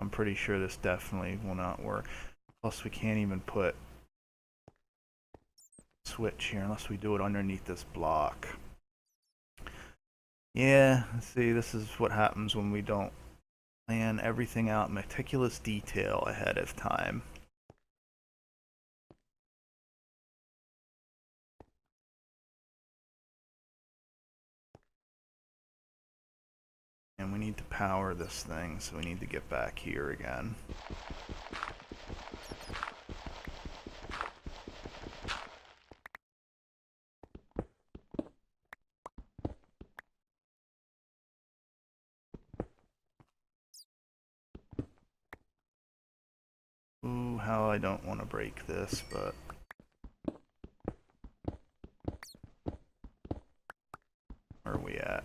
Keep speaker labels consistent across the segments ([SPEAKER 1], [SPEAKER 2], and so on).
[SPEAKER 1] I'm pretty sure this definitely will not work. Plus we can't even put switch here unless we do it underneath this block. Yeah, see, this is what happens when we don't plan everything out in meticulous detail ahead of time. And we need to power this thing, so we need to get back here again. Ooh, how I don't want to break this, but where are we at?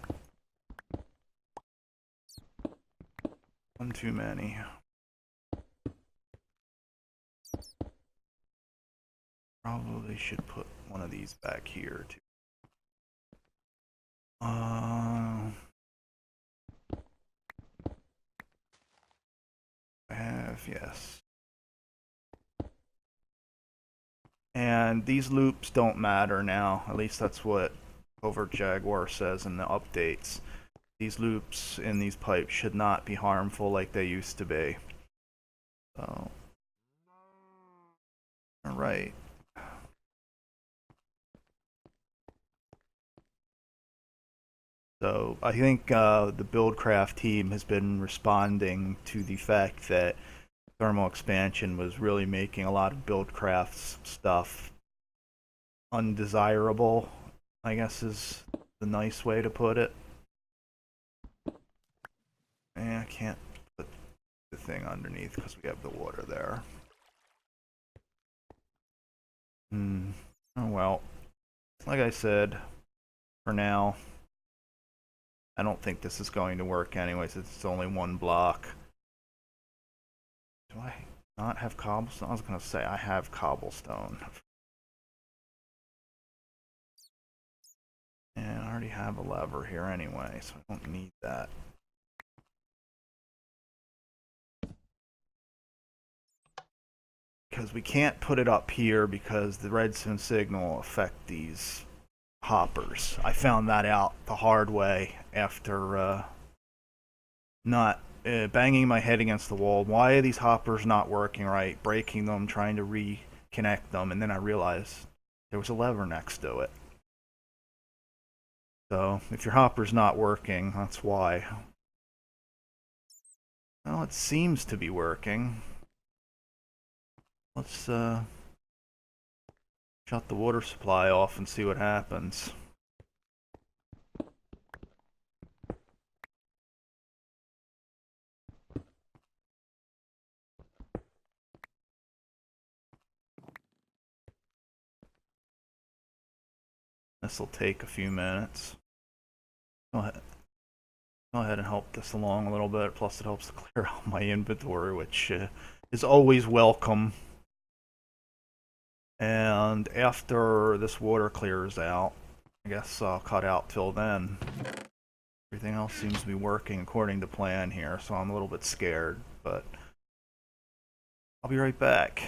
[SPEAKER 1] One too many. Probably should put one of these back here too. I have, yes. And these loops don't matter now. At least that's what Covert Jaguar says in the updates. These loops in these pipes should not be harmful like they used to be. So, alright. So I think the BuildCraft team has been responding to the fact that thermal expansion was really making a lot of BuildCraft's stuff undesirable, I guess is the nice way to put it. I can't put the thing underneath because we have the water there. Oh well. Like I said, for now, I don't think this is going to work anyways. It's only one block. Do I not have cobblestone? I was going to say I have cobblestone. And I already have a lever here anyway, so I don't need that. Because we can't put it up here because the redstone signal will affect these hoppers. I found that out the hard way after not banging my head against the wall. Why are these hoppers not working right? Breaking them, trying to reconnect them, and then I realized there was a lever next to it. So if your hopper's not working, that's why. Well, it seems to be working. Let's shut the water supply off and see what happens. This will take a few minutes. Go ahead and help this along a little bit. Plus, it helps to clear out my inventory, which is always welcome. And after this water clears out, I guess I'll cut out till then. Everything else seems to be working according to plan here, so I'm a little bit scared, but I'll be right back.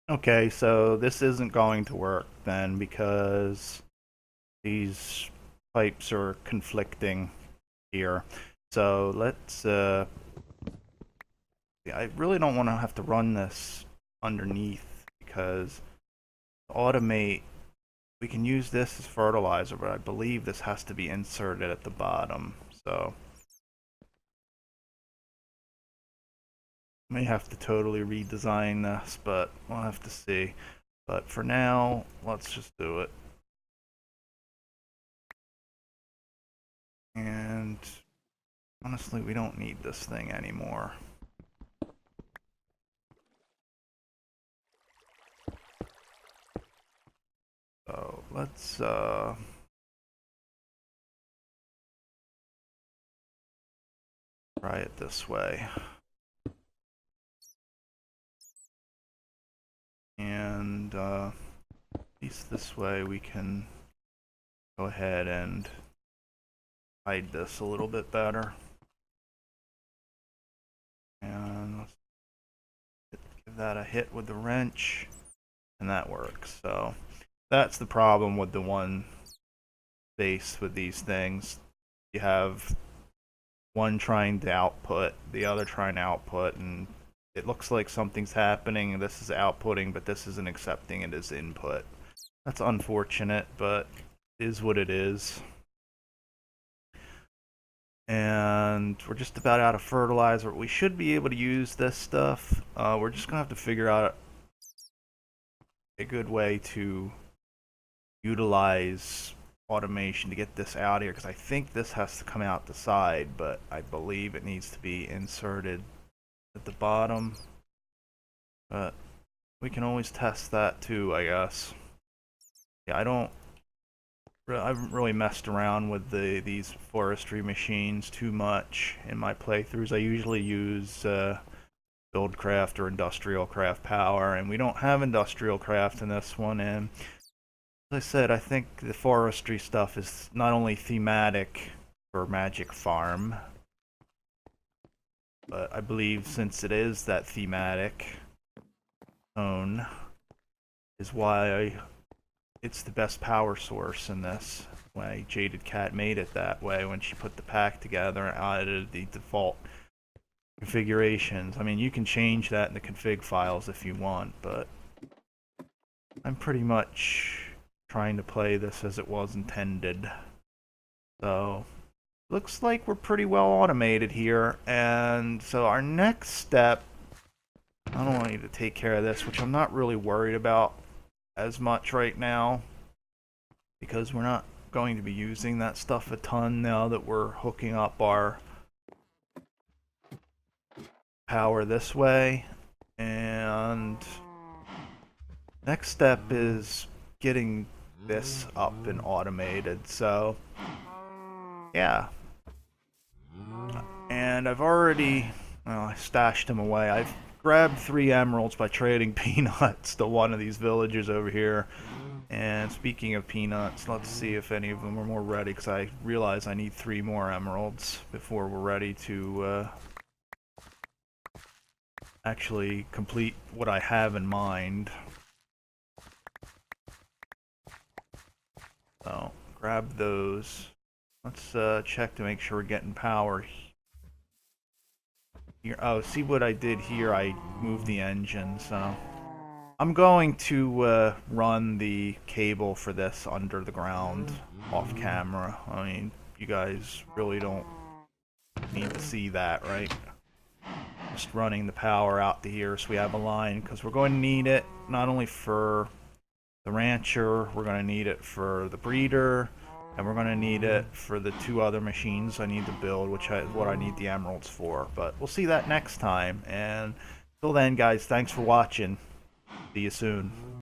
[SPEAKER 1] Okay, so this isn't going to work then because these pipes are conflicting here. So let's, I really don't want to have to run this underneath because to automate, we can use this as fertilizer, but I believe this has to be inserted at the bottom. So may have to totally redesign this, but we'll have to see. But for now, let's just do it. And honestly, we don't need this thing anymore. So let's try it this way. And at least this way we can go ahead and hide this a little bit better. And let's give that a hit with the wrench, and that works. So that's the problem with the one base with these things. You have one trying to output, the other trying to output, and it looks like something's happening and this is outputting, but this isn't accepting it as input. That's unfortunate, but it is what it is. And we're just about out of fertilizer. We should be able to use this stuff. We're just gonna have to figure out a good way to utilize automation to get this out here, because I think this has to come out the side, but I believe it needs to be inserted at the bottom. But we can always test that too, I guess. Yeah, I haven't really messed around with these forestry machines too much in my playthroughs. I usually use BuildCraft or Industrial Craft Power, and we don't have Industrial Craft in this one. And as I said, I think the forestry stuff is not only thematic for Magic Farm, but I believe since it is that thematic tone is why it's the best power source in this. Why Jaded Cat made it that way when she put the pack together and added the default configurations. I mean, you can change that in the config files if you want, but I'm pretty much trying to play this as it was intended. So looks like we're pretty well automated here, and so our next step, I don't want you to take care of this, which I'm not really worried about as much right now, because we're not going to be using that stuff a ton now that we're hooking up our power this way. And next step is getting this up and automated. So yeah, and I've already, well, I stashed them away. I've grabbed 3 emeralds by trading peanuts to one of these villagers over here. And speaking of peanuts, let's see if any of them are more ready, because I realize I need 3 more emeralds before we're ready to actually complete what I have in mind. So grab those. Let's check to make sure we're getting power here. Oh, see what I did here? I moved the engine, so I'm going to run the cable for this under the ground off camera. I mean, you guys really don't need to see that, right? Just running the power out to here so we have a line, because we're going to need it not only for the rancher, we're going to need it for the breeder, and we're going to need it for the 2 other machines I need to build, which is what I need the emeralds for. But we'll see that next time, and till then, guys, thanks for watching. See you soon.